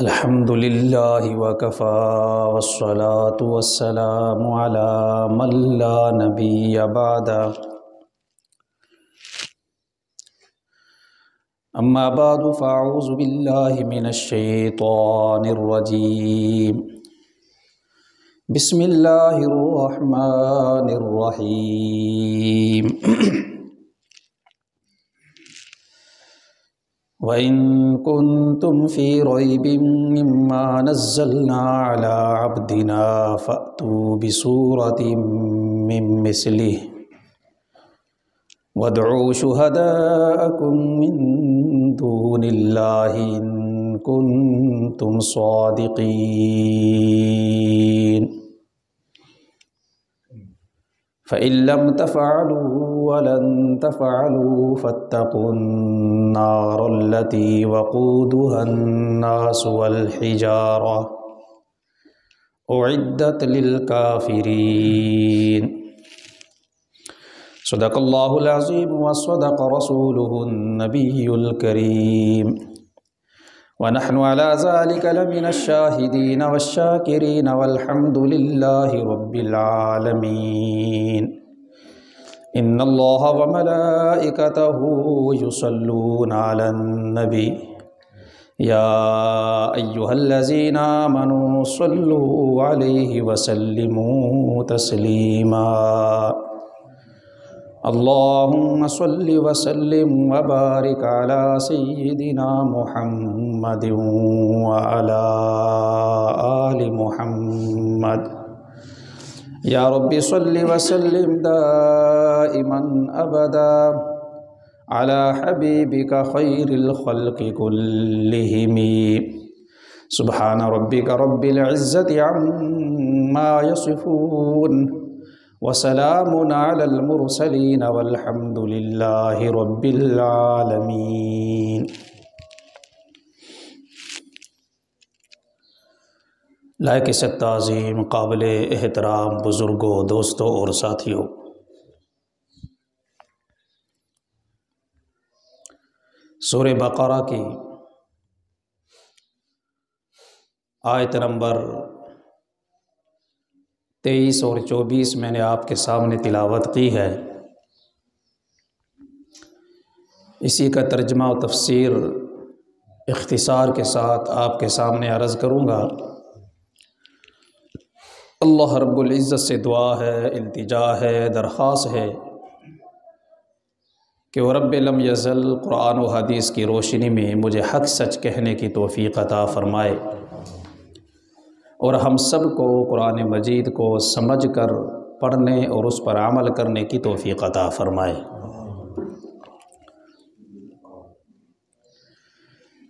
الحمد للہ وکفی والصلاة والسلام علی من لا نبی بعدہ اما بعد فاعوذ باللہ من الشیطان الرجیم بسم اللہ الرحمن الرحیم وَإِن كُنتُمْ فِي رَيْبٍ مِّمَّا نَزَّلْنَا عَلَىٰ عَبْدِنَا فَأْتُوا بِسُورَةٍ مِّن مِّثْلِهِ وَادْعُوا شُهَدَاءَكُم مِّن دُونِ اللَّهِ إِن كُنتُمْ صَادِقِينَ فَإِن لَّمْ تَفْعَلُوا وَلَن تَفْعَلُوا فَاتَّقُوا النَّارَ الَّتِي وَقُودُهَا النَّاسُ وَالْحِجَارَةُ أُعِدَّتْ لِلْكَافِرِينَ صدق اللہ العظیم وصدق رسولہ النبی الکریم ونحن على ذلك لمن الشاہدین والشاکرین والحمد للہ رب العالمین ان اللہ وملائکتہ یصلون علی النبی یا ایہا الذین آمنوا صلوا علیہ وسلموا تسلیما اللہم صل وسلم وبارک علی سیدنا محمد وعلی آل محمد یا رب صل وسلم دائما ابدا علی حبیبک خیر الخلق کلہم سبحان ربک رب العزت عما یصفون وسلام علی المرسلین والحمد للہ رب العالمین۔ لائق ست تعظیم قابل احترام بزرگوں، دوستوں اور ساتھیوں، سورہ بقرہ کی آیت نمبر 23 اور 24 میں نے آپ کے سامنے تلاوت کی ہے۔ اسی کا ترجمہ و تفسیر اختصار کے ساتھ آپ کے سامنے عرض کروں گا۔ اللہ رب العزت سے دعا ہے، التجا ہے، درخواست ہے کہ وہ رب لم یزل قرآن و حدیث کی روشنی میں مجھے حق سچ کہنے کی توفیق عطا فرمائے، اور ہم سب کو قرآن مجید کو سمجھ کر پڑھنے اور اس پر عمل کرنے کی توفیق عطا فرمائے۔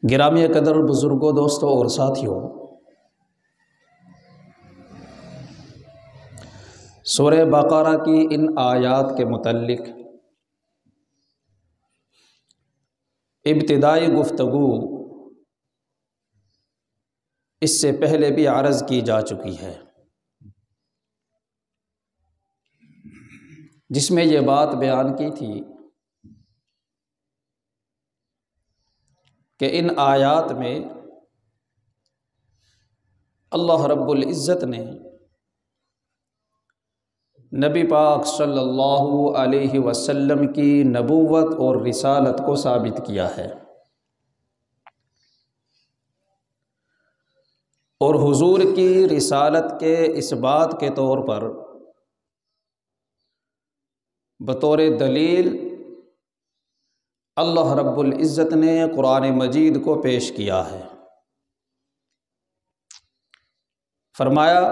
گرامی قدر بزرگوں، دوستوں اور ساتھیوں، سورہ بقرہ کی ان آیات کے متعلق ابتدائی گفتگو اس سے پہلے بھی عرض کی جا چکی ہے، جس میں یہ بات بیان کی تھی کہ ان آیات میں اللہ رب العزت نے نبی پاک صلی اللہ علیہ وسلم کی نبوت اور رسالت کو ثابت کیا ہے، اور حضور کی رسالت کے اس بات کے طور پر بطور دلیل اللہ رب العزت نے قرآن مجید کو پیش کیا ہے۔ فرمایا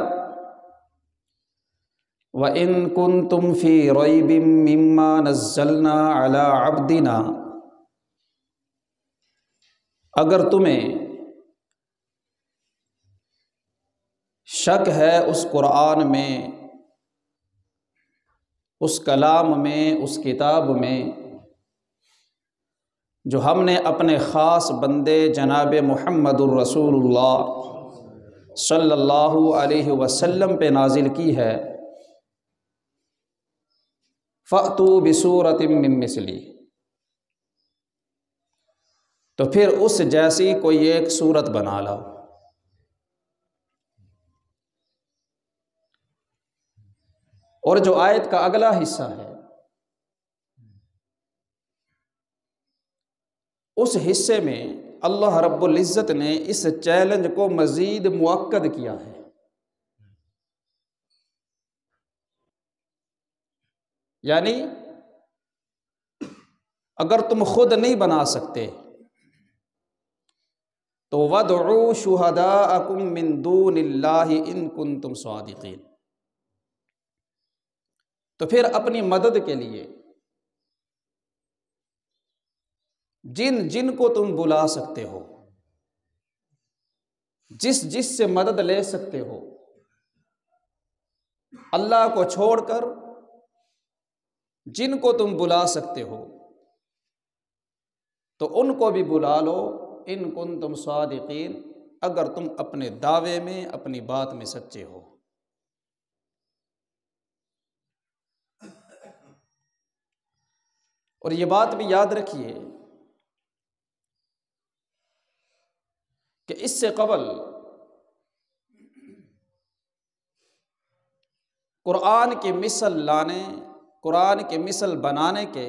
وَإِن كُنتُمْ فِي رَيْبٍ مِّمَّا نَزَّلْنَا عَلَىٰ عَبْدِنَا، اگر تمہیں شک ہے اس قرآن میں، اس کلام میں، اس کتاب میں جو ہم نے اپنے خاص بندے جناب محمد الرسول اللہ صلی اللہ علیہ وسلم پہ نازل کی ہے، فَأْتُوا بِسُورَةٍ مِّن مِّثْلِهِ، تو پھر اس جیسی کوئی ایک صورت بنا لاؤ۔ اور جو آیت کا اگلا حصہ ہے اس حصے میں اللہ رب العزت نے اس چیلنج کو مزید مؤکد کیا ہے۔ یعنی اگر تم خود نہیں بنا سکتے تو وَادْعُوا شُهَدَاءَكُم مِّن دُونِ اللَّهِ إِن كُنتُمْ صَادِقِينَ، تو پھر اپنی مدد کے لیے جن کو تم بلا سکتے ہو، جس سے مدد لے سکتے ہو، اللہ کو چھوڑ کر جن کو تم بلا سکتے ہو تو ان کو بھی بلا لو، ان کنتم صادقین، اگر تم اپنے دعوے میں اپنی بات میں سچے ہو۔ اور یہ بات بھی یاد رکھیے کہ اس سے قبل قرآن کی مثل لانے، قرآن کی مثل بنانے کے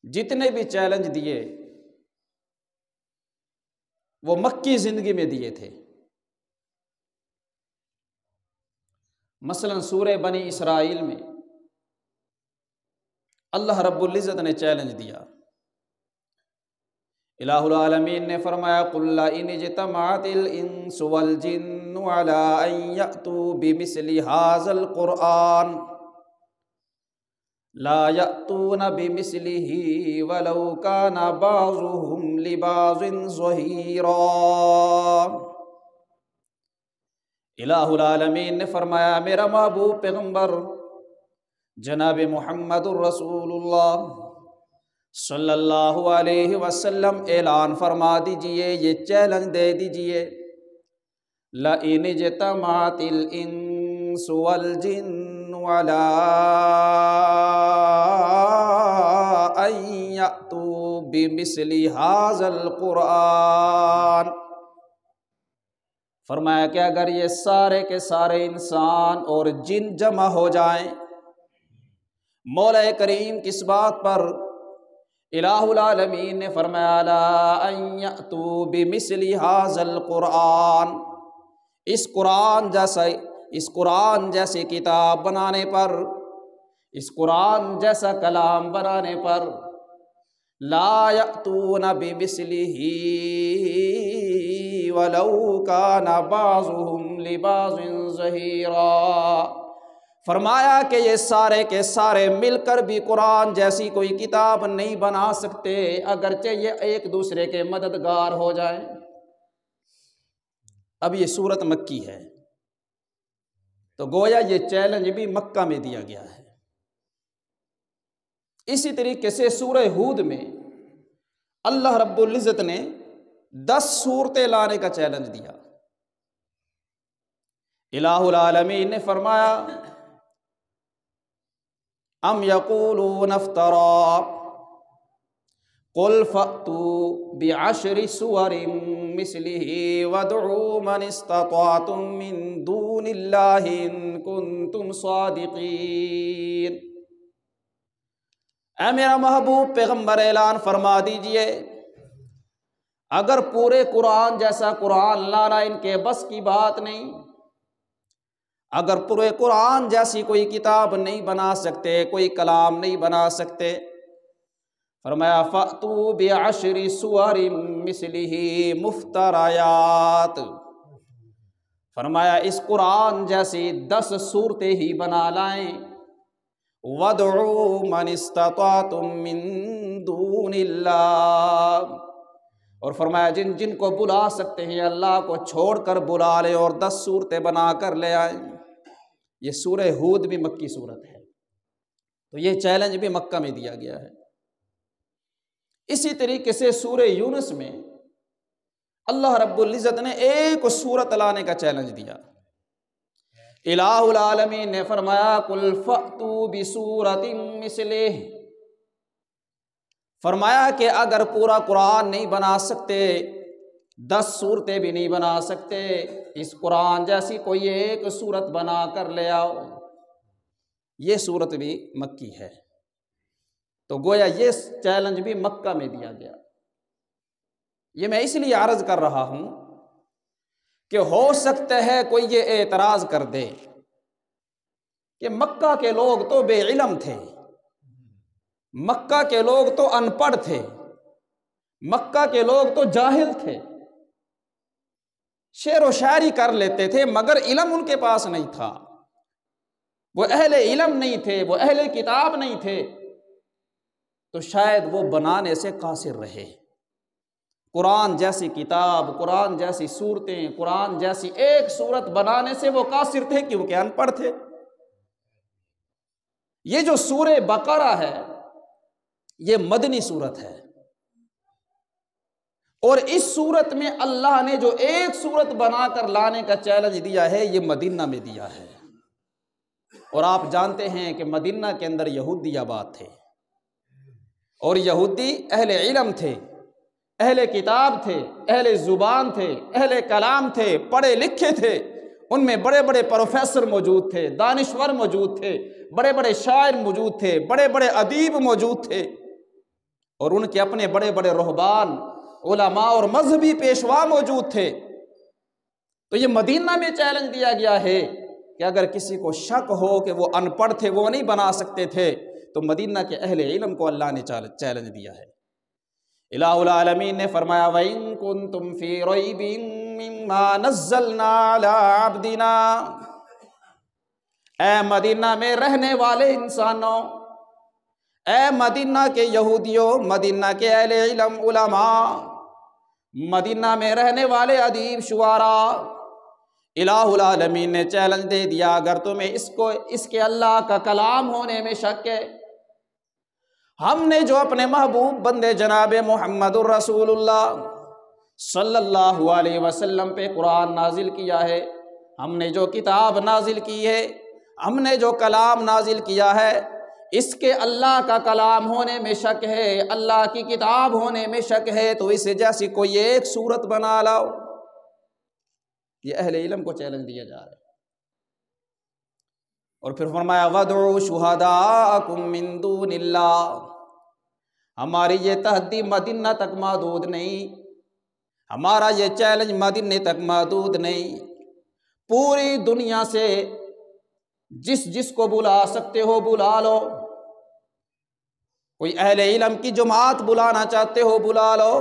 جتنے بھی چیلنج دیے وہ مکی زندگی میں دیے تھے۔ مثلا سورہ بنی اسرائیل میں اللہ رب العزت نے چیلنج دیا، الہ العالمین نے فرمایا قُلْ لَئِنِ اجْتَمَعَتِ الْإِنسُ وَالْجِنُّ عَلَىٰ أَن يَأْتُوا بِمِثْلِ هَٰذَا الْقُرْآنِ لَا يَأْتُونَ بِمِثْلِهِ وَلَوْ كَانَ بَعْضُهُمْ لِبَعْضٍ ظَهِيرًا۔ الہ العالمین نے فرمایا میرا محبوب پیغمبر جناب محمد الرسول اللہ صلی اللہ علیہ وسلم اعلان فرما دیجئے، یہ چیلنج دے دیجئے، لَئِنِ اجْتَمَعَتِ الْإِنسُ وَالْجِنُّ عَلَىٰ أَن يَأْتُوا بِمِثْلِ هَٰذَا الْقُرْآنِ، فرمایا کہ اگر یہ سارے کے سارے انسان اور جن جمع ہو جائیں، مولا کریم کس بات پر؟ الہ العالمین نے فرمایا لا ان یأتوا بمثل هذا القرآن، اس قرآن جیسی کتاب بنانے پر، اس قرآن جیسا کلام بنانے پر، لا یأتون بمثلہ ولو کان بعضهم لبعض ظہیرا، فرمایا کہ یہ سارے کے سارے مل کر بھی قرآن جیسی کوئی کتاب نہیں بنا سکتے اگرچہ یہ ایک دوسرے کے مددگار ہو جائیں۔ اب یہ سورت مکی ہے تو گویا یہ چیلنج بھی مکہ میں دیا گیا ہے۔ اسی طریقے سے سورہ ہود میں اللہ رب العزت نے 10 صورتیں لانے کا چیلنج دیا۔ الہ العالمین نے فرمایا ام یقولون افترا قل فأتوا بعشر سور مثلہ وادعوا من استطعتم من دون اللہ ان کنتم صادقین۔ اے میرا محبوب پیغمبر اعلان فرما دیجئے اگر پورے قرآن جیسا قرآن لانا ان کے بس کی بات نہیں، اگر پورے قرآن جیسی کوئی کتاب نہیں بنا سکتے، کوئی کلام نہیں بنا سکتے، فرمایا فَأْتُوا بِعَشْرِ سُوَرٍ مِثْلِهِ مُفْتَرَيَاتٍ، فرمایا اس قرآن جیسی 10 صورتیں ہی بنا لائیں، وَادْعُوا مَنِ اسْتَطَعْتُم مِّن دُونِ اللَّهِ، اور فرمایا جن کو بلا سکتے ہیں اللہ کو چھوڑ کر بلا لیں اور 10 صورتیں بنا کر لے آئیں۔ یہ سورہ ہود بھی مکی صورت ہے تو یہ چیلنج بھی مکہ میں دیا گیا ہے۔ اسی طریقے سے سورہ یونس میں اللہ رب العزت نے ایک صورت لانے کا چیلنج دیا۔ الہ العالمین نے فرمایا قُلْ فَأْتُوا بِسُورَةٍ مِثْلِهِ، فرمایا کہ اگر پورا قرآن نہیں بنا سکتے 10 صورتیں بھی نہیں بنا سکتے، اس قرآن جیسی کوئی ایک صورت بنا کر لے آؤ۔ یہ صورت بھی مکی ہے، تو گویا یہ چیلنج بھی مکہ میں دیا گیا۔ یہ میں اس لیے عرض کر رہا ہوں کہ ہو سکتا ہے کوئی یہ اعتراض کر دے کہ مکہ کے لوگ تو بے علم تھے، مکہ کے لوگ تو ان پڑھ تھے، مکہ کے لوگ تو جاہل تھے، شعر و شاعری کر لیتے تھے مگر علم ان کے پاس نہیں تھا، وہ اہل علم نہیں تھے، وہ اہل کتاب نہیں تھے، تو شاید وہ بنانے سے قاصر رہے۔ قرآن جیسی کتاب، قرآن جیسی صورتیں، قرآن جیسی ایک صورت بنانے سے وہ قاصر تھے کیونکہ ان پڑھ تھے۔ یہ جو سورہ بقرہ ہے یہ مدنی صورت ہے، اور اس صورت میں اللہ نے جو ایک صورت بنا کر لانے کا چیلنج دیا ہے یہ مدینہ میں دیا ہے۔ اور آپ جانتے ہیں کہ مدینہ کے اندر یہودی آباد تھے، اور یہودی اہل علم تھے، اہل کتاب تھے، اہل زبان تھے، اہل کلام تھے، پڑھے لکھے تھے، ان میں بڑے بڑے پروفیسر موجود تھے، دانشور موجود تھے، بڑے بڑے شاعر موجود تھے، بڑے بڑے ادیب موجود تھے، اور ان کے اپنے بڑے بڑے رہبان، علماء اور مذہبی پیشوا موجود تھے۔ تو یہ مدینہ میں چیلنج دیا گیا ہے کہ اگر کسی کو شک ہو کہ وہ ان پڑھ تھے، وہ نہیں بنا سکتے تھے، تو مدینہ کے اہل علم کو اللہ نے چیلنج دیا ہے۔ الہ العالمین نے فرمایا وَإِن كُنتُمْ فِي رَيْبٍ مِّمَّا نَزَّلْنَا عَلَىٰ عَبْدِنَا، اے مدینہ میں رہنے والے انسانوں، اے مدینہ کے یہودیوں، مدینہ کے اہل علم علماء، مدینہ میں رہنے والے ادیب شعراء، الہ العالمین نے چیلنج دے دیا اگر تمہیں اس کے اللہ کا کلام ہونے میں شک ہے، ہم نے جو اپنے محبوب بندے جناب محمد الرسول اللہ صلی اللہ علیہ وسلم پہ قرآن نازل کیا ہے، ہم نے جو کتاب نازل کی ہے، ہم نے جو کلام نازل کیا ہے، اس کے اللہ کا کلام ہونے میں شک ہے، اللہ کی کتاب ہونے میں شک ہے، تو اسے جیسی کوئی ایک صورت بنا لاؤ۔ یہ اہل علم کو چیلنج دیا جا رہا ہے۔ اور پھر فرمایا وَادْعُوا شُهَدَاءَكُم مِّن دُونِ اللَّهِ، ہماری یہ تحدی مدینہ تک محدود نہیں، ہمارا یہ چیلنج مدینہ تک محدود نہیں، پوری دنیا سے جس کو بلا سکتے ہو بلا لو، کوئی اہل علم کی جماعت بلانا چاہتے ہو بلا لو،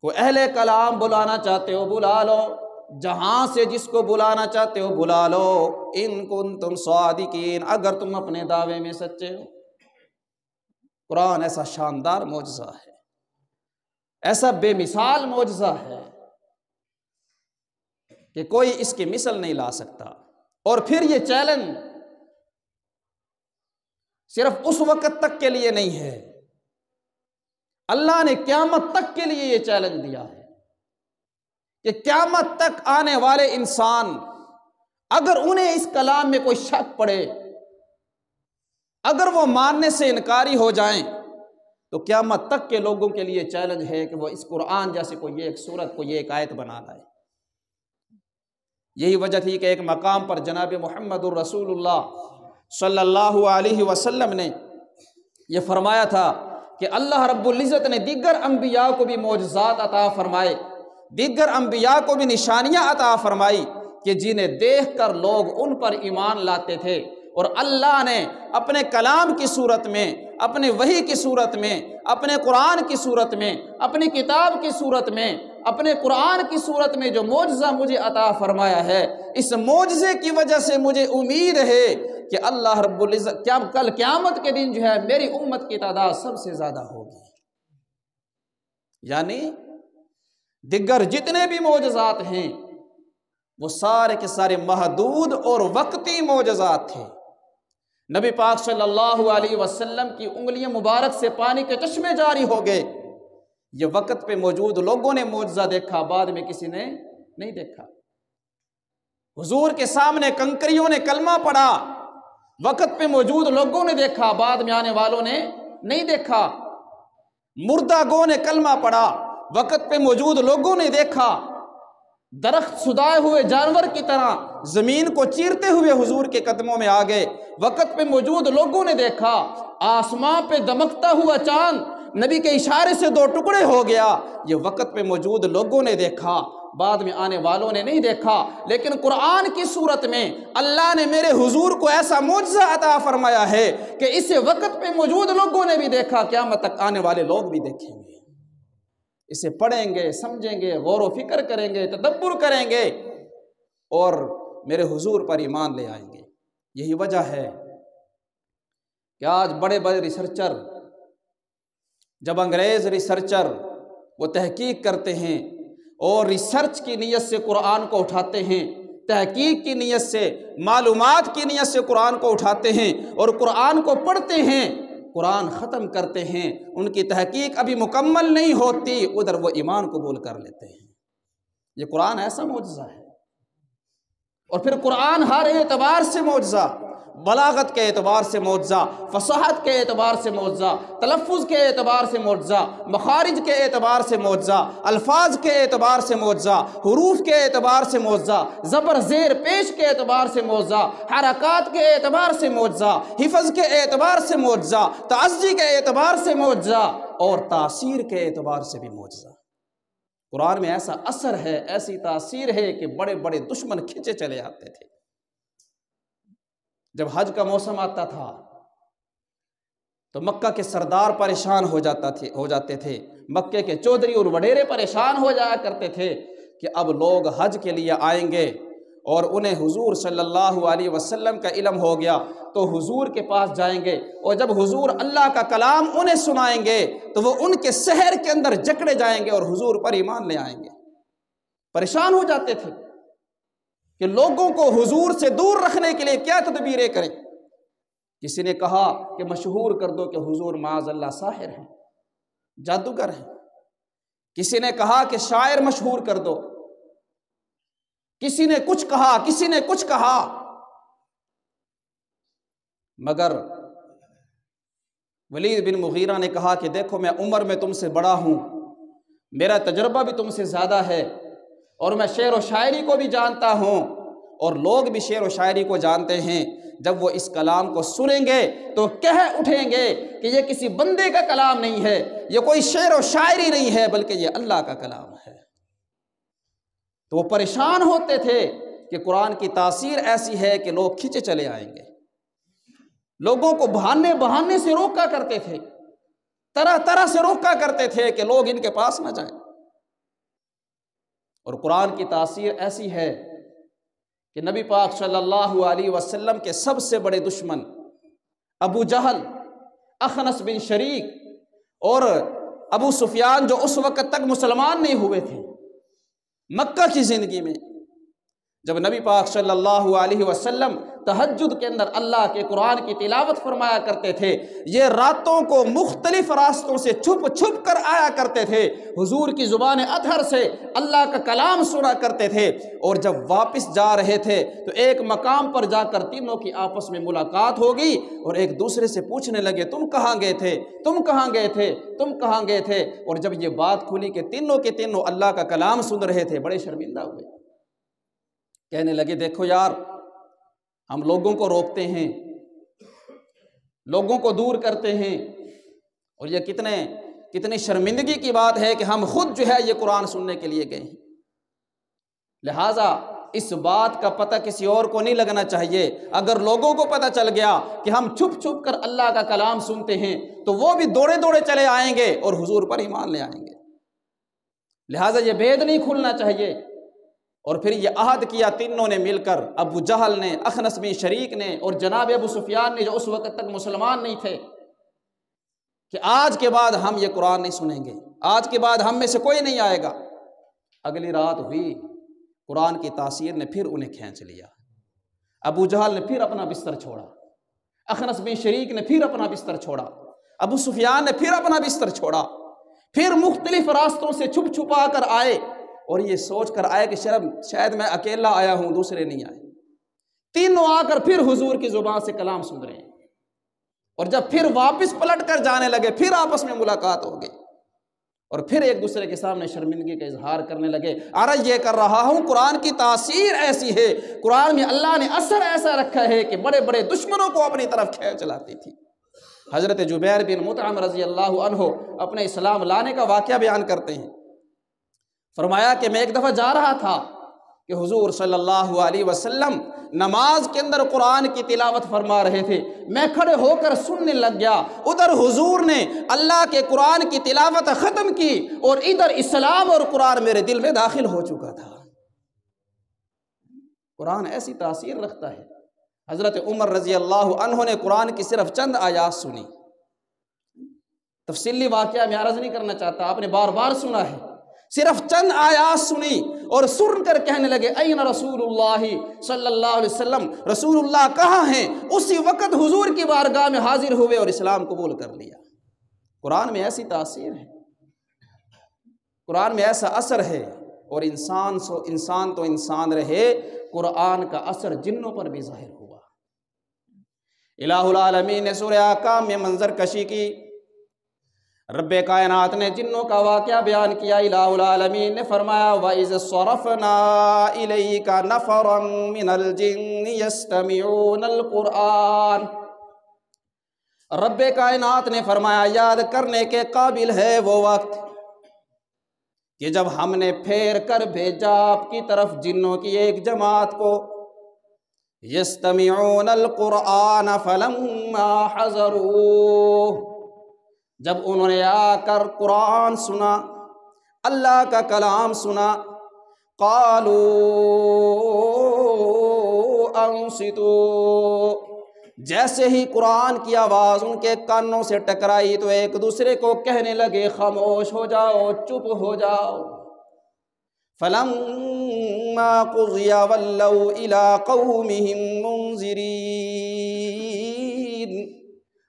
کوئی اہل کلام بلانا چاہتے ہو بلا لو، جہاں سے جس کو بلانا چاہتے ہو بلا لو، ان کنتم صادقین، اگر تم اپنے دعوے میں سچے ہو۔ قرآن ایسا شاندار معجزہ ہے، ایسا بے مثال معجزہ ہے کہ کوئی اس کی مثل نہیں لا سکتا۔ اور پھر یہ چیلنج صرف اس وقت تک کے لیے نہیں ہے، اللہ نے قیامت تک کے لیے یہ چیلنج دیا ہے کہ قیامت تک آنے والے انسان اگر انہیں اس کلام میں کوئی شک پڑے، اگر وہ ماننے سے انکاری ہو جائیں، تو قیامت تک کے لوگوں کے لیے چیلنج ہے کہ وہ اس قرآن جیسے کوئی ایک سورت، کوئی ایک آیت بنا لائے۔ یہی وجہ تھی کہ ایک مقام پر جناب محمد الرسول اللہ صلی اللہ علیہ وسلم نے یہ فرمایا تھا کہ اللہ رب العزت نے دیگر انبیاء کو بھی معجزات عطا فرمائے، دیگر انبیاء کو بھی نشانیاں عطا فرمائی کہ جنہیں دیکھ کر لوگ ان پر ایمان لاتے تھے، اور اللہ نے اپنے کلام کی صورت میں، اپنے وحی کی صورت میں، اپنے قرآن کی صورت میں، اپنی کتاب کی صورت میں، اپنے قرآن کی صورت میں جو معجزہ مجھے عطا فرمایا ہے، اس معجزے کی وجہ سے مجھے امید ہے کہ اللہ رب العزت کل قیامت کے دن جو ہے میری امت کی تعداد سب سے زیادہ ہوگی۔ یعنی دیگر جتنے بھی معجزات ہیں وہ سارے کے سارے محدود اور وقتی معجزات تھے۔ نبی پاک صلی اللہ علیہ وسلم کی انگلیاں مبارک سے پانی کے چشمے جاری ہو گئے، یہ وقت پہ موجود لوگوں نے معجزہ دیکھا، بعد میں کسی نے نہیں دیکھا۔ حضور کے سامنے کنکریوں نے کلمہ پڑھا، وقت پہ موجود لوگوں نے دیکھا، بعد میں آنے والوں نے نہیں دیکھا۔ مردہ گو نے کلمہ پڑھا، وقت پہ موجود لوگوں نے دیکھا درخت سدائے ہوئے جانور کی طرح زمین کو چیرتے ہوئے حضور کے قدموں میں آ گئے۔ وقت پہ موجود لوگوں نے دیکھا آسمان پہ دمکتا ہوا چاند نبی کے اشارے سے دو ٹکڑے ہو گیا۔ یہ وقت پہ موجود لوگوں نے دیکھا، بعد میں آنے والوں نے نہیں دیکھا۔ لیکن قرآن کی صورت میں اللہ نے میرے حضور کو ایسا معجزہ عطا فرمایا ہے کہ اس وقت پہ موجود لوگوں نے بھی دیکھا، قیامت تک آنے والے لوگ بھی دیکھیں گے، اسے پڑھیں گے، سمجھیں گے، غور و فکر کریں گے، تدبر کریں گے اور میرے حضور پر ایمان لے آئیں گے۔ یہی وجہ ہے کہ آج بڑے بڑے ریسرچر، جب انگریز ریسرچر وہ تحقیق کرتے ہیں اور ریسرچ کی نیت سے قرآن کو اٹھاتے ہیں، تحقیق کی نیت سے، معلومات کی نیت سے قرآن کو اٹھاتے ہیں اور قرآن کو پڑھتے ہیں، قرآن ختم کرتے ہیں، ان کی تحقیق ابھی مکمل نہیں ہوتی، ادھر وہ ایمان قبول کر لیتے ہیں۔ یہ قرآن ایسا معجزہ ہے۔ اور پھر قرآن ہر اعتبار سے معجزہ، بلاغت کے اعتبار سے معجزہ، فصاحت کے اعتبار سے معجزہ، تلفظ کے اعتبار سے معجزہ، مخارج کے اعتبار سے معجزہ، الفاظ کے اعتبار سے معجزہ، حروف کے اعتبار سے معجزہ، زبر زیر پیش کے اعتبار سے معجزہ، حرکات کے اعتبار سے معجزہ، حفظ کے اعتبار سے معجزہ، تعزی کے اعتبار سے معجزہ اور تاثیر کے اعتبار سے بھی معجزہ۔ قرآن میں ایسا اثر ہے، ایسی تاثیر ہے کہ بڑے بڑے دشمن کھنچے چلے آتے تھے۔ جب حج کا موسم آتا تھا تو مکہ کے سردار پریشان ہو جاتے تھے، مکے کے چودھری اور وڈیرے پریشان ہو جایا کرتے تھے کہ اب لوگ حج کے لیے آئیں گے اور انہیں حضور صلی اللہ علیہ وسلم کا علم ہو گیا تو حضور کے پاس جائیں گے، اور جب حضور اللہ کا کلام انہیں سنائیں گے تو وہ ان کے شہر کے اندر جکڑے جائیں گے اور حضور پر ایمان لے آئیں گے۔ پریشان ہو جاتے تھے کہ لوگوں کو حضور سے دور رکھنے کے لیے کیا تدبیریں کریں۔ کسی نے کہا کہ مشہور کر دو کہ حضور معاذ اللہ ساحر ہیں، جادوگر ہیں۔ کسی نے کہا کہ شاعر مشہور کر دو، کسی نے کچھ کہا، کسی نے کچھ کہا، مگر ولید بن مغیرہ نے کہا کہ دیکھو میں عمر میں تم سے بڑا ہوں، میرا تجربہ بھی تم سے زیادہ ہے اور میں شعر و شاعری کو بھی جانتا ہوں اور لوگ بھی شعر و شاعری کو جانتے ہیں۔ جب وہ اس کلام کو سنیں گے تو کہہ اٹھیں گے کہ یہ کسی بندے کا کلام نہیں ہے، یہ کوئی شعر و شاعری نہیں ہے، بلکہ یہ اللہ کا کلام ہے۔ تو وہ پریشان ہوتے تھے کہ قرآن کی تاثیر ایسی ہے کہ لوگ کھنچے چلے آئیں گے۔ لوگوں کو بہانے سے روکا کرتے تھے، طرح طرح سے روکا کرتے تھے کہ لوگ ان کے پاس نہ جائیں۔ اور قرآن کی تاثیر ایسی ہے کہ نبی پاک صلی اللہ علیہ وسلم کے سب سے بڑے دشمن ابو جہل، اخنس بن شریک اور ابو سفیان جو اس وقت تک مسلمان نہیں ہوئے تھے، مکہ کی زندگی میں جب نبی پاک صلی اللہ علیہ وسلم تہجد کے اندر اللہ کے قرآن کی تلاوت فرمایا کرتے تھے، یہ راتوں کو مختلف راستوں سے چھپ چھپ کر آیا کرتے تھے، حضور کی زبان اطہر سے اللہ کا کلام سنا کرتے تھے، اور جب واپس جا رہے تھے تو ایک مقام پر جا کر تینوں کی آپس میں ملاقات ہوگی اور ایک دوسرے سے پوچھنے لگے تم کہاں گئے تھے، تم کہاں گئے تھے، تم کہاں گئے تھے۔ اور جب یہ بات کھلی کہ تینوں کے تینوں اللہ کا کلام سن رہے تھے، بڑے شرمندہ ہوئے، کہنے لگے دیکھو یار، ہم لوگوں کو روکتے ہیں، لوگوں کو دور کرتے ہیں، اور یہ کتنی شرمندگی کی بات ہے کہ ہم خود جو ہے یہ قرآن سننے کے لیے گئے ہیں۔ لہٰذا اس بات کا پتہ کسی اور کو نہیں لگنا چاہیے۔ اگر لوگوں کو پتہ چل گیا کہ ہم چھپ چھپ کر اللہ کا کلام سنتے ہیں تو وہ بھی دوڑے دوڑے چلے آئیں گے اور حضور پر ایمان لے آئیں گے۔ لہٰذا یہ بھید نہیں کھلنا چاہیے۔ اور پھر یہ عہد کیا تینوں نے مل کر، ابو جہل نے، اخنس بن شریک نے اور جناب ابو سفیان نے جو اس وقت تک مسلمان نہیں تھے، کہ آج کے بعد ہم یہ قرآن نہیں سنیں گے، آج کے بعد ہم میں سے کوئی نہیں آئے گا۔ اگلی رات ہوئی، قرآن کی تاثیر نے پھر انہیں کھینچ لیا۔ ابو جہل نے پھر اپنا بستر چھوڑا، اخنس بن شریک نے پھر اپنا بستر چھوڑا، ابو سفیان نے پھر اپنا بستر چھوڑا، پھر مختلف راستوں سے چھپ چھپا کر آئے اور یہ سوچ کر آئے کہ شاید میں اکیلا آیا ہوں، دوسرے نہیں آئے۔ تینوں آ کر پھر حضور کی زبان سے کلام سن رہے ہیں، اور جب پھر واپس پلٹ کر جانے لگے، پھر آپس میں ملاقات ہو گئی، اور پھر ایک دوسرے کے سامنے شرمندگی کا اظہار کرنے لگے، عرض یہ کر رہا ہوں قرآن کی تاثیر ایسی ہے، قرآن میں اللہ نے اثر ایسا رکھا ہے کہ بڑے بڑے دشمنوں کو اپنی طرف کھینچ لاتی تھی۔ حضرت جبیر بن مطعم رضی اللہ عنہ اپنے اسلام لانے کا واقعہ بیان کرتے ہیں، فرمایا کہ میں ایک دفعہ جا رہا تھا کہ حضور صلی اللہ علیہ وسلم نماز کے اندر قرآن کی تلاوت فرما رہے تھے، میں کھڑے ہو کر سننے لگ گیا، ادھر حضور نے اللہ کے قرآن کی تلاوت ختم کی اور ادھر اسلام اور قرآن میرے دل میں داخل ہو چکا تھا۔ قرآن ایسی تاثیر رکھتا ہے۔ حضرت عمر رضی اللہ عنہ نے قرآن کی صرف چند آیات سنی، تفصیلی واقعہ میں عرض نہیں کرنا چاہتا، آپ نے بار بار سنا ہے، صرف چند آیات سنی اور سن کر کہنے لگے این رسول اللہ صلی اللہ علیہ وسلم، رسول اللہ کہاں ہیں؟ اسی وقت حضور کی بارگاہ میں حاضر ہوئے اور اسلام قبول کر لیا۔ قرآن میں ایسی تاثیر ہے، قرآن میں ایسا اثر ہے، اور انسان تو انسان رہے، قرآن کا اثر جنوں پر بھی ظاہر ہوا۔ الہ العالمین نے سورہ احقاف میں منظر کشی کی، رب کائنات نے جنوں کا واقعہ بیان کیا۔ الہ العالمین نے فرمایا وَإِذْ صَرَفْنَا إِلَيْكَ نَفَرًا مِنَ الْجِنِّ يَسْتَمِعُونَ الْقُرْآنَ، رب کائنات نے فرمایا یاد کرنے کے قابل ہے وہ وقت کہ جب ہم نے پھیر کر بھیجا آپ کی طرف جنوں کی ایک جماعت کو، یستمعون القرآن فلما حضروہ، جب انہوں نے آ کر قرآن سنا، اللہ کا کلام سنا، قالوا انصتوا، جیسے ہی قرآن کی آواز ان کے کانوں سے ٹکرائی تو ایک دوسرے کو کہنے لگے خاموش ہو جاؤ، چپ ہو جاؤ۔ فلما قضی ولوا الی قومہم منذرین،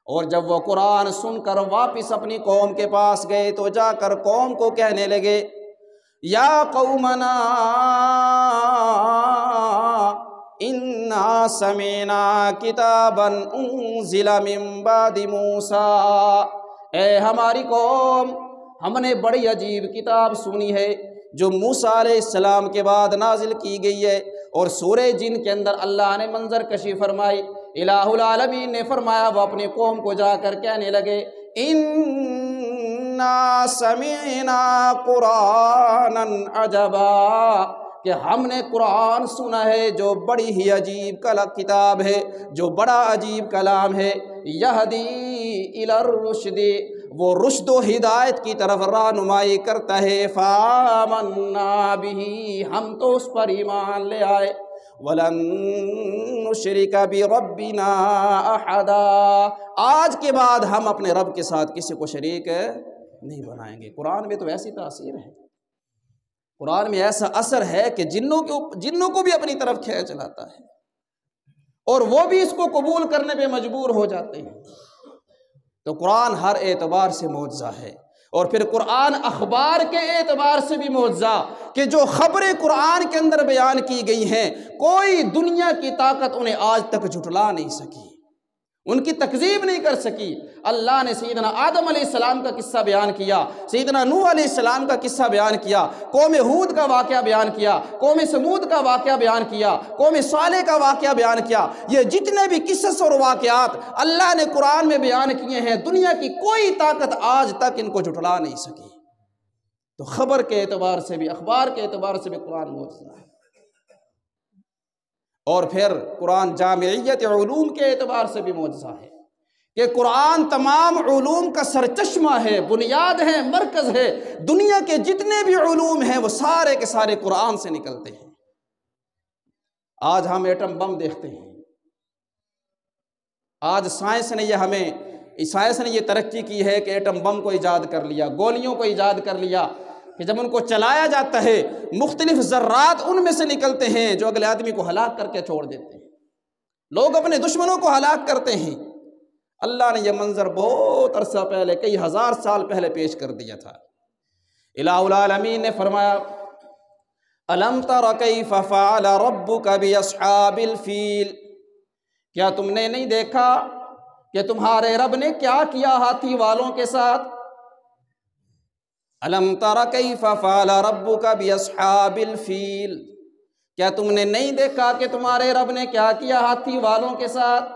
اور جب وہ قرآن سن کر واپس اپنی قوم کے پاس گئے تو جا کر قوم کو کہنے لگے یا قومنا انا سمعنا کتابا انزل من بعد موسیٰ، اے ہماری قوم، ہم نے بڑی عجیب کتاب سنی ہے جو موسیٰ علیہ السلام کے بعد نازل کی گئی ہے۔ اور سورہ جن کے اندر اللہ نے منظر کشی فرمائی، الہ العالمین نے فرمایا وہ اپنی قوم کو جا کر کہنے لگے انا سمعنا قرآنا عجبا، کہ ہم نے قرآن سنا ہے جو بڑی ہی عجیب کتاب ہے، جو بڑا عجیب کلام ہے، یہدی الی الرشد، وہ رشد و ہدایت کی طرف رہنمائی کرتا ہے، فآمنا بہ، ہم تو اس پر ایمان لے آئے، وَلَن نُشْرِكَ بِرَبِّنَا أَحَدًا، آج کے بعد ہم اپنے رب کے ساتھ کسی کو شریک نہیں بنائیں گے۔ قرآن میں تو ایسی تاثیر ہے، قرآن میں ایسا اثر ہے کہ جنوں کو بھی اپنی طرف کھینچ لاتا ہے، اور وہ بھی اس کو قبول کرنے پہ مجبور ہو جاتے ہیں۔ تو قرآن ہر اعتبار سے معجزہ ہے، اور پھر قرآن اخبار کے اعتبار سے بھی معجزہ، کہ جو خبریں قرآن کے اندر بیان کی گئی ہیں کوئی دنیا کی طاقت انہیں آج تک جھٹلا نہیں سکی، ان کی تکذیب نہیں کر سکی۔ اللہ نے سیدنا آدم علیہ السلام کا قصہ بیان کیا، سیدنا نوح علیہ السلام کا قصہ بیان کیا، قوم ہود کا واقعہ بیان کیا، قوم سمود کا واقعہ بیان کیا، قوم صالح کا واقعہ بیان کیا۔ یہ جتنے بھی قصص اور واقعات اللہ نے قرآن میں بیان کیے ہیں، دنیا کی کوئی طاقت آج تک ان کو جھٹلا نہیں سکی۔ تو خبر کے اعتبار سے بھی، اخبار کے اعتبار سے بھی قرآن معجزہ ہے۔ اور پھر قرآن جامعیت علوم کے اعتبار سے بھی معجزہ ہے، کہ قرآن تمام علوم کا سرچشمہ ہے، بنیاد ہے، مرکز ہے۔ دنیا کے جتنے بھی علوم ہیں وہ سارے کے سارے قرآن سے نکلتے ہیں۔ آج ہم ایٹم بم دیکھتے ہیں، آج سائنس نے یہ ترقی کی ہے کہ ایٹم بم کو ایجاد کر لیا، گولیوں کو ایجاد کر لیا، کہ جب ان کو چلایا جاتا ہے مختلف ذرات ان میں سے نکلتے ہیں جو اگلے آدمی کو ہلاک کر کے چھوڑ دیتے ہیں۔ لوگ اپنے دشمنوں کو ہلاک کرتے ہیں۔ اللہ نے یہ منظر بہت عرصہ پہلے، کئی ہزار سال پہلے پیش کر دیا تھا۔ الہ العالمین نے فرمایا الم تر کیف فعل ربک باصحاب الفیل، کیا تم نے نہیں دیکھا کہ تمہارے رب نے کیا کیا ہاتھی والوں کے ساتھ؟ الم تر کیف فعل ربک باصحاب الفیل، کیا تم نے نہیں دیکھا کہ تمہارے رب نے کیا کیا ہاتھی والوں کے ساتھ؟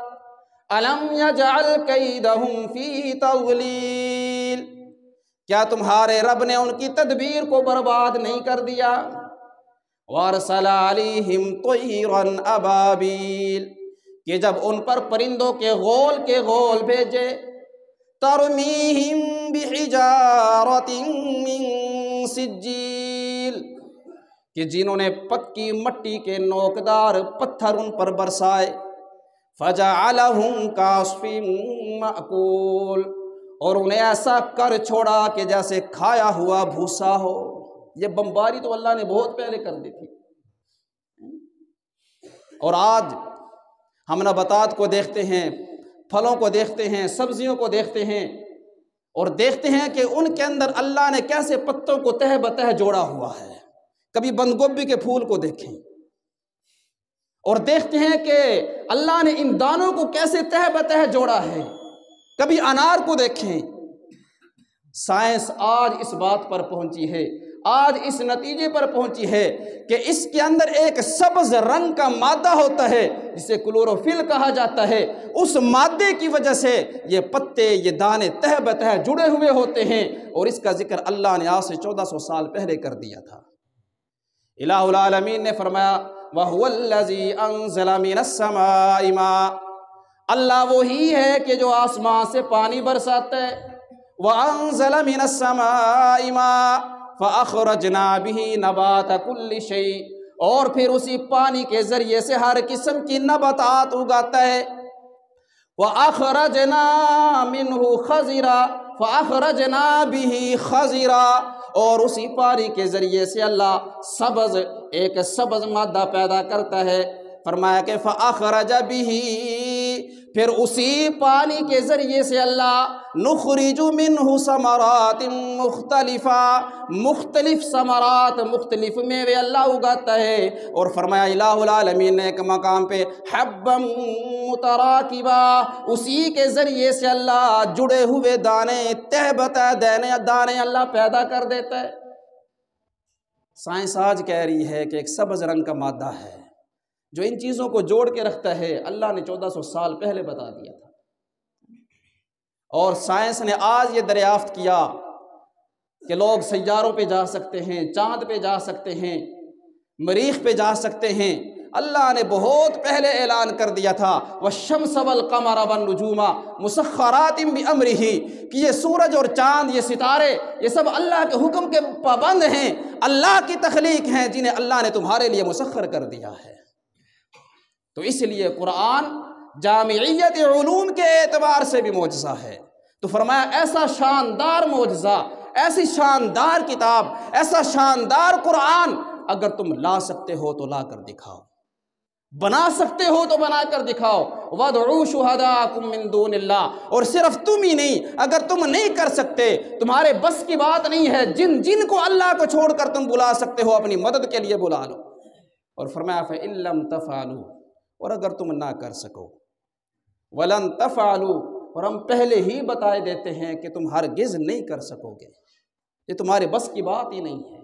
الم یجعل کیدہم فی تضلیل، کیا تمہارے رب نے ان کی تدبیر کو برباد نہیں کر دیا؟ وارسل علیہم طیرا ابابیل، کہ جب ان پر پرندوں کے غول بھیجے، ترمیہم بحجارۃ من سجیل، کہ جنہوں نے پکی مٹی کے نوکدار پتھر ان پر برسائے، فجعلہم کعصف مأکول، اور انہیں ایسا کر چھوڑا کہ جیسے کھایا ہوا بھوسا ہو۔ یہ بمباری تو اللہ نے بہت پہلے کر دی تھی، اور آج ہم نباتات کو دیکھتے ہیں، پھلوں کو دیکھتے ہیں، سبزیوں کو دیکھتے ہیں، اور دیکھتے ہیں کہ ان کے اندر اللہ نے کیسے پتوں کو تہ بتہ جوڑا ہوا ہے۔ کبھی بند گوبھی کے پھول کو دیکھیں، اور دیکھتے ہیں کہ اللہ نے ان دانوں کو کیسے تہ بتہ جوڑا ہے۔ کبھی انار کو دیکھیں۔ سائنس آج اس بات پر پہنچی ہے، آج اس نتیجے پر پہنچی ہے کہ اس کے اندر ایک سبز رنگ کا مادہ ہوتا ہے جسے کلوروفل کہا جاتا ہے۔ اس مادے کی وجہ سے یہ پتے، یہ دانے تہ بتہ جڑے ہوئے ہوتے ہیں، اور اس کا ذکر اللہ نے آج سے 1400 سال پہلے کر دیا تھا۔ الہ العالمین نے فرمایا وَهُوَ الَّذِي أَنزَلَ مِنَ السَّمَاءِ مَاءً، اللہ وہی ہے کہ جو آسمان سے پانی برساتا ہے۔ وَأَنزَلَ مِنَ السَّمَاءِ مَاءً فَأَخْرَجْنَا بِهِ نَبَاتَ كُلِّ شَيْءٍ، اور پھر اسی پانی کے ذریعے سے ہر قسم کی نباتات اگاتا ہے۔ وَأَخْرَجْنَا مِنْهُ خَضِرًا فَأَخْرَجْنَا بِهِ خَضِرًا، اور اسی پانی کے ذریعے سے اللہ ایک سبز مادہ پیدا کرتا ہے۔ فرمایا کہ فَأَخْرَجَ بِهِ، پھر اسی پانی کے ذریعے سے اللہ نُخْرِجُ مِنْهُ ثَمَرَاتٍ مُخْتَلِفَةٍ، مختلف ثمرات، مختلف میوے اللہ اگاتا ہے۔ اور فرمایا الہ العالمین نے ایک مقام پہ حبًّا متراکبًا، اسی کے ذریعے سے اللہ جڑے ہوئے دانے، تہ بتہ دانے اللہ پیدا کر دیتا ہے۔ سائنس آج کہہ رہی ہے کہ ایک سبز رنگ کا مادہ ہے جو ان چیزوں کو جوڑ کے رکھتا ہے۔ اللہ نے 1400 سال پہلے بتا دیا تھا، اور سائنس نے آج یہ دریافت کیا کہ لوگ سیاروں پہ جا سکتے ہیں، چاند پہ جا سکتے ہیں، مریخ پہ جا سکتے ہیں۔ اللہ نے بہت پہلے اعلان کر دیا تھا وَالشَّمْسَ وَالْقَمَرَ وَالنُّجُومَ مُسَخَّرَاتٍ بِأَمْرِهِ، کہ یہ سورج اور چاند، یہ ستارے، یہ سب اللہ کے حکم کے پابند ہیں، اللہ کی تخلیق ہیں جنہیں اللہ نے تمہارے لیے مسخر کر دیا ہے۔ تو اس لیے قرآن جامعیت علوم کے اعتبار سے بھی معجزہ ہے۔ تو فرمایا ایسا شاندار معجزہ، ایسی شاندار کتاب، ایسا شاندار قرآن اگر تم لا سکتے ہو تو لا کر دکھاؤ، بنا سکتے ہو تو بنا کر دکھاؤ۔ وَادْعُوا شُهَدَاءَكُم مِّن دُونِ اللَّهِ، اور صرف تم ہی نہیں، اگر تم نہیں کر سکتے، تمہارے بس کی بات نہیں ہے، جن کو اللہ کو چھوڑ کر تم بلا سکتے ہو اپنی مدد کے لیے بلا لو۔ اور فرمایا فَإِن لَّمْ تَفْعَلُوا، اور اگر تم نہ کر سکو، وَلَن تَفْعَلُوا، اور ہم پہلے ہی بتائے دیتے ہیں کہ تم ہرگز نہیں کر سکو گے، یہ تمہارے بس کی بات ہی نہیں ہے،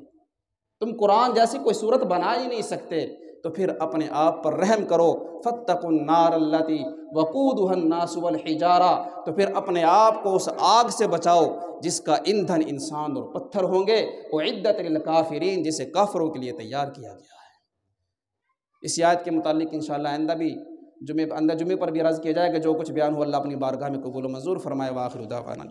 تم قرآن جیسی کوئی صورت بنا ہی نہیں سکتے، تو پھر اپنے آپ پر رحم کرو۔ فَاتَّقُوا النَّارَ الَّتِي وَقُودُهَا النَّاسُ وَالْحِجَارَةُ، تو پھر اپنے آپ کو اس آگ سے بچاؤ جس کا ایندھن انسان اور پتھر ہوں گے، اُعِدَّتْ لِلْکَافِرِینَ، جسے کافروں کے لیے تیار کیا گیا ہے۔ اس آیت کے متعلق انشاءاللہ آئندہ بھی جمعے پر بھی عرض کیا جائے کہ جو کچھ بیان ہو اللہ اپنی بارگاہ میں قبول و منظور فرمائے۔ وآخر دعوانا